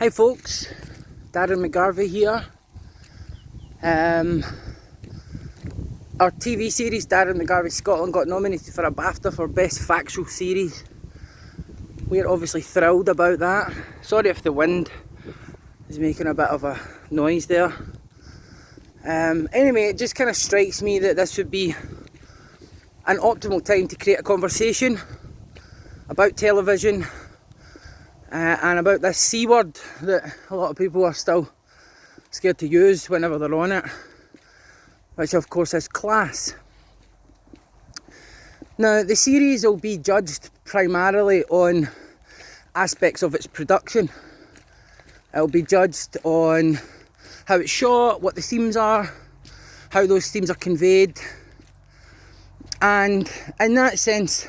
Hi folks, Darren McGarvey here. Our TV series, Darren McGarvey Scotland, got nominated for a BAFTA for Best Factual Series. We're obviously thrilled about that. Sorry if the wind is making a bit of a noise there. Anyway, it just kind of strikes me that this would be an optimal time to create a conversation about television and about this C word that a lot of people are still scared to use whenever they're on it, which of course is class. Now, the series will be judged primarily on aspects of its production. It'll be judged on how it's shot, what the themes are, how those themes are conveyed, and in that sense,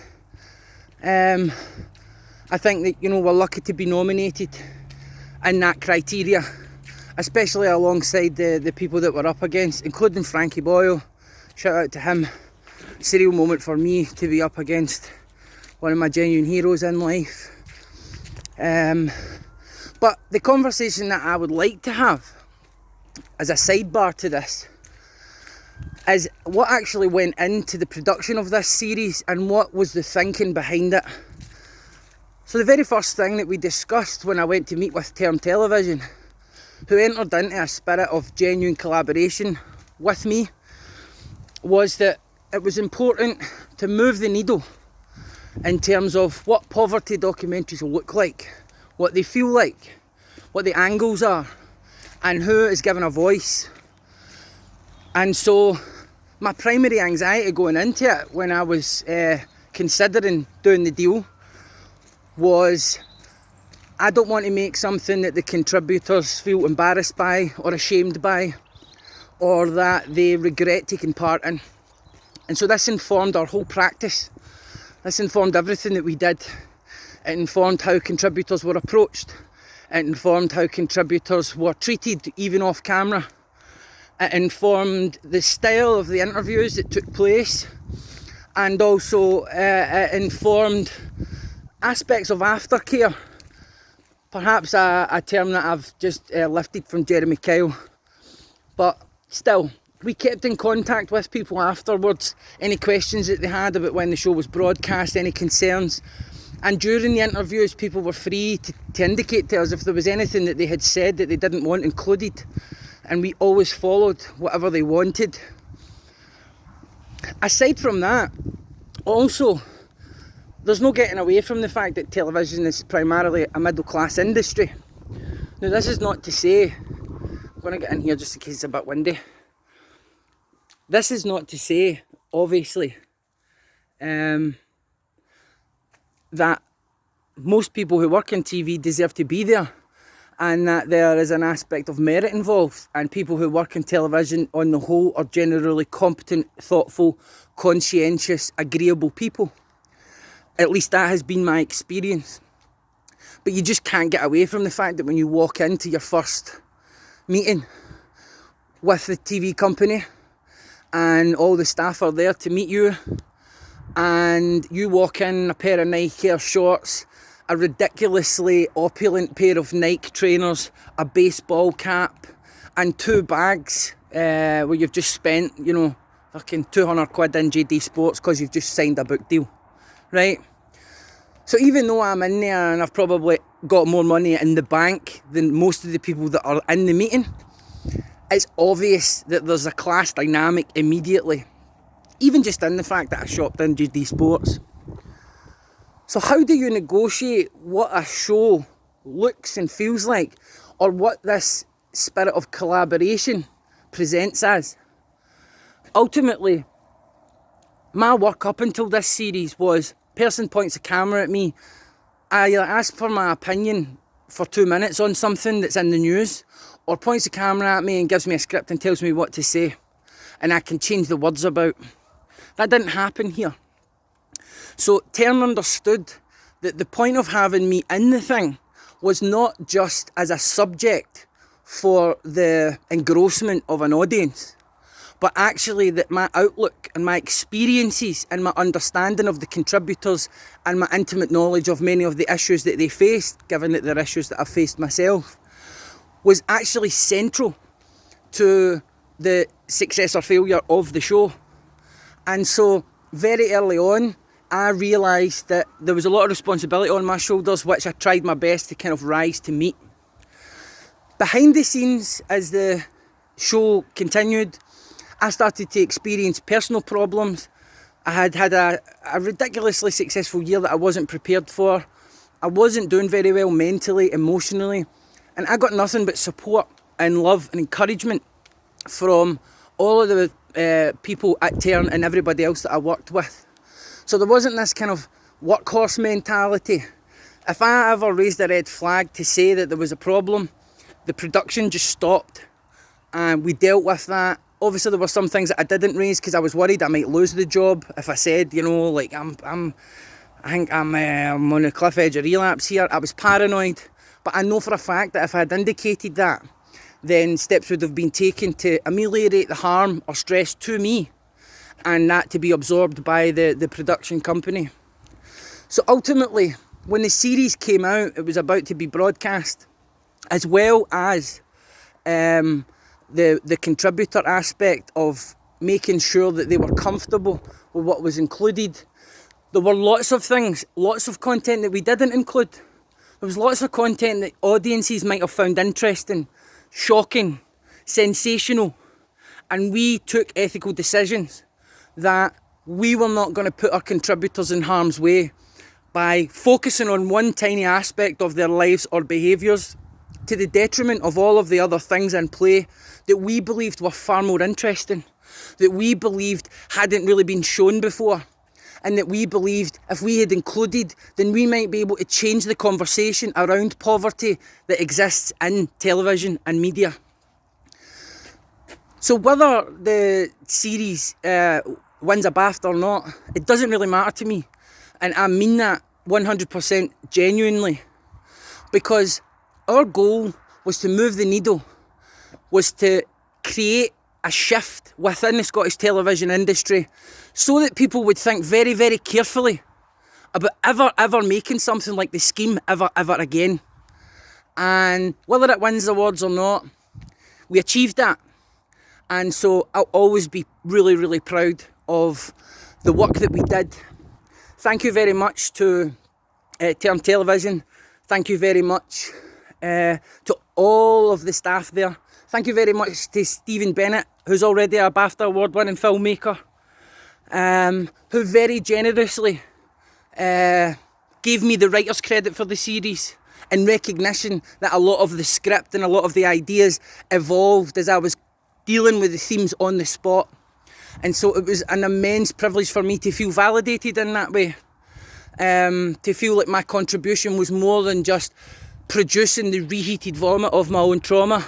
I think that, we're lucky to be nominated in that criteria, especially alongside the people that we're up against, including Frankie Boyle. Shout out to him. It's a real moment for me to be up against one of my genuine heroes in life. But the conversation that I would like to have as a sidebar to this is what actually went into the production of this series and what was the thinking behind it. So the very first thing that we discussed when I went to meet with Term Television, who entered into a spirit of genuine collaboration with me, was that it was important to move the needle in terms of what poverty documentaries will look like, what they feel like, what the angles are, and who is given a voice. And so my primary anxiety going into it when I was considering doing the deal was, I don't want to make something that the contributors feel embarrassed by or ashamed by, or that they regret taking part in. And so this informed our whole practice. This informed everything that we did. It informed how contributors were approached. It informed how contributors were treated, even off camera. It informed the style of the interviews that took place, and also it informed aspects of aftercare. Perhaps a term that I've just lifted from Jeremy Kyle. But still, we kept in contact with people afterwards. Any questions that they had about when the show was broadcast, any concerns. And during the interviews, people were free to indicate to us if there was anything that they had said that they didn't want included. And we always followed whatever they wanted. Aside from that, also, there's no getting away from the fact that television is primarily a middle class industry. Now, this is not to say, I'm going to get in here just in case it's a bit windy. This is not to say, obviously, that most people who work in TV deserve to be there, and that there is an aspect of merit involved, and people who work in television on the whole are generally competent, thoughtful, conscientious, agreeable people. At least that has been my experience. But you just can't get away from the fact that when you walk into your first meeting with the TV company and all the staff are there to meet you, and you walk in a pair of Nike Air shorts, a ridiculously opulent pair of Nike trainers, a baseball cap, and 2 bags where you've just spent, fucking 200 quid in JD Sports because you've just signed a book deal, right? So even though I'm in there and I've probably got more money in the bank than most of the people that are in the meeting, it's obvious that there's a class dynamic immediately, even just in the fact that I shopped in JD Sports. So how do you negotiate what a show looks and feels like, or what this spirit of collaboration presents as? Ultimately, my work up until this series was, person points a camera at me, I either ask for my opinion for 2 minutes on something that's in the news, or points a camera at me and gives me a script and tells me what to say, and I can change the words about. That didn't happen here. So Term understood that the point of having me in the thing was not just as a subject for the engrossment of an audience, but actually that my outlook and my experiences and my understanding of the contributors and my intimate knowledge of many of the issues that they faced, given that they're issues that I've faced myself, was actually central to the success or failure of the show. And so very early on, I realised that there was a lot of responsibility on my shoulders, which I tried my best to kind of rise to meet. Behind the scenes, as the show continued, I started to experience personal problems. I had had a ridiculously successful year that I wasn't prepared for. I wasn't doing very well mentally, emotionally, and I got nothing but support and love and encouragement from all of the people at Tern and everybody else that I worked with. So there wasn't this kind of workhorse mentality. If I ever raised a red flag to say that there was a problem, the production just stopped and we dealt with that. Obviously there were some things that I didn't raise because I was worried I might lose the job if I said, you know, like I think I'm on the cliff edge of relapse here. I was paranoid, but I know for a fact that if I had indicated that, then steps would have been taken to ameliorate the harm or stress to me, and that to be absorbed by the production company. So ultimately, when the series came out, it was about to be broadcast, as well as the contributor aspect of making sure that they were comfortable with what was included. There were lots of things, lots of content that we didn't include. There was lots of content that audiences might have found interesting, shocking, sensational, and we took ethical decisions that we were not going to put our contributors in harm's way by focusing on one tiny aspect of their lives or behaviours to the detriment of all of the other things in play that we believed were far more interesting, that we believed hadn't really been shown before, and that we believed if we had included, then we might be able to change the conversation around poverty that exists in television and media. So whether the series wins a BAFTA or not, it doesn't really matter to me. And I mean that 100% genuinely, because our goal was to move the needle, was to create a shift within the Scottish television industry so that people would think very, very carefully about ever making something like The Scheme ever again. And whether it wins awards or not, we achieved that. And so I'll always be really, really proud of the work that we did. Thank you very much to Tern Television. Thank you very much to all of the staff there. Thank you very much to Stephen Bennett, who's already a BAFTA award-winning filmmaker, who very generously gave me the writer's credit for the series in recognition that a lot of the script and a lot of the ideas evolved as I was dealing with the themes on the spot. And so it was an immense privilege for me to feel validated in that way, to feel like my contribution was more than just producing the reheated vomit of my own trauma,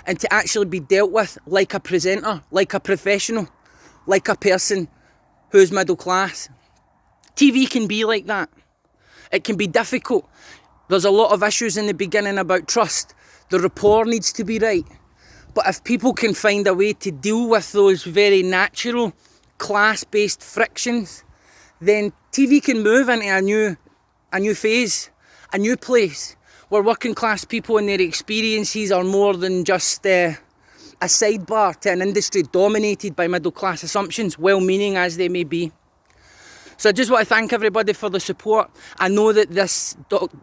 and to actually be dealt with like a presenter, like a professional, like a person who's middle class. TV can be like that. It can be difficult. There's a lot of issues in the beginning about trust. The rapport needs to be right. But if people can find a way to deal with those very natural class-based frictions, then TV can move into a new phase, a new place, where working class people and their experiences are more than just a sidebar to an industry dominated by middle class assumptions, well-meaning as they may be. So I just want to thank everybody for the support. I know that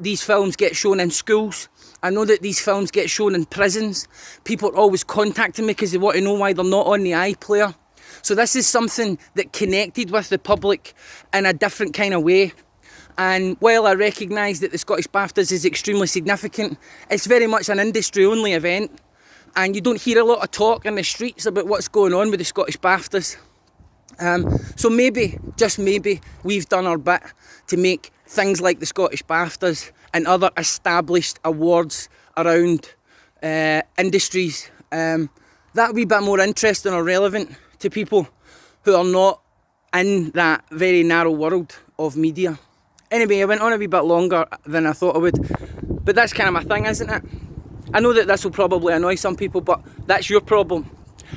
these films get shown in schools. I know that these films get shown in prisons. People are always contacting me because they want to know why they're not on the iPlayer. So this is something that connected with the public in a different kind of way. And while I recognise that the Scottish BAFTAs is extremely significant, it's very much an industry-only event, and you don't hear a lot of talk in the streets about what's going on with the Scottish BAFTAs. So maybe, just maybe, we've done our bit to make things like the Scottish BAFTAs and other established awards around industries that wee bit more interesting or relevant to people who are not in that very narrow world of media. Anyway, I went on a wee bit longer than I thought I would, but that's kind of my thing, isn't it? I know that this will probably annoy some people, but that's your problem.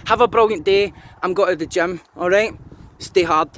Have a brilliant day. I'm going to the gym, alright? Stay hard.